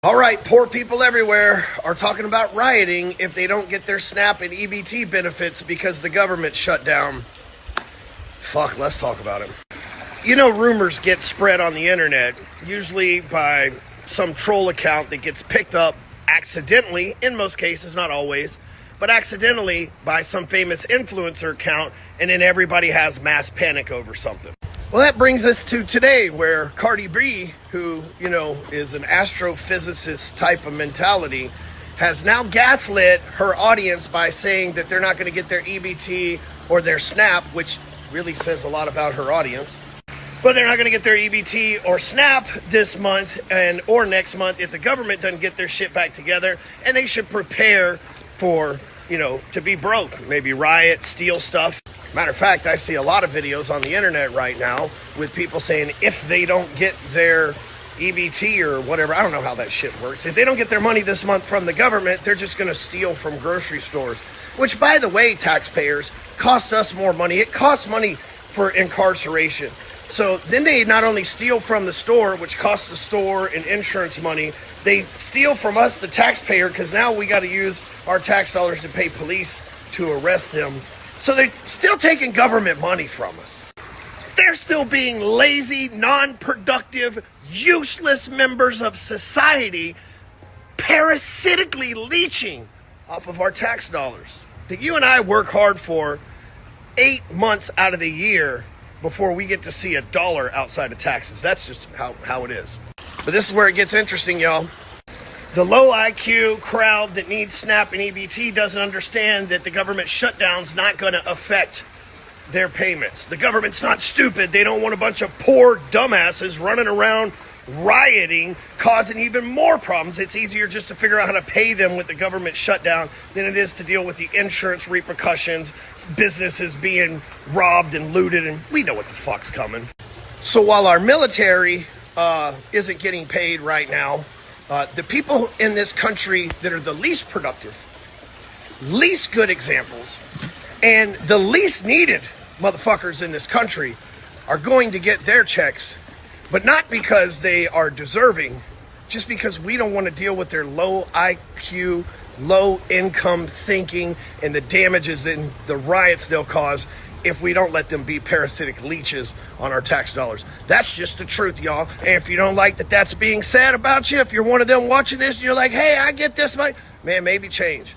All right, poor people everywhere are talking about rioting if they don't get their SNAP and EBT benefits because the government shut down. Fuck, let's talk about it. You know, rumors get spread on the internet, usually by some troll account that gets picked up accidentally, in most cases, not always, but accidentally by some famous influencer account, and then everybody has mass panic over something. Well, that brings us to today, where Cardi B, who, is an astrophysicist type of mentality, has now gaslit her audience by saying that they're not going to get their EBT or their SNAP, which really says a lot about her audience. But they're not going to get their EBT or SNAP this month or next month if the government doesn't get their shit back together, and they should prepare for, to be broke, maybe riot, steal stuff. Matter of fact, I see a lot of videos on the internet right now with people saying if they don't get their EBT or whatever, I don't know how that shit works. If they don't get their money this month from the government, they're just going to steal from grocery stores. Which, by the way, taxpayers, cost us more money. It costs money for incarceration. So then they not only steal from the store, which costs the store and insurance money, they steal from us, the taxpayer, because now we got to use our tax dollars to pay police to arrest them. So they're still taking government money from us. They're still being lazy, non-productive, useless members of society, parasitically leeching off of our tax dollars that you and I work hard for 8 months out of the year before we get to see a dollar outside of taxes. That's just how it is. But this is where it gets interesting, y'all. The low IQ crowd that needs SNAP and EBT doesn't understand that the government shutdown's not going to affect their payments. The government's not stupid. They don't want a bunch of poor dumbasses running around rioting, causing even more problems. It's easier just to figure out how to pay them with the government shutdown than it is to deal with the insurance repercussions, businesses being robbed and looted, and we know what the fuck's coming. So while our military isn't getting paid right now, the people in this country that are the least productive, least good examples, and the least needed motherfuckers in this country are going to get their checks, but not because they are deserving, just because we don't want to deal with their low IQ, low income thinking and the damages and the riots they'll cause if we don't let them be parasitic leeches on our tax dollars. That's just the truth, y'all. And if you don't like that's being said about you, if you're one of them watching this and you're like, hey, I get this, man, maybe change.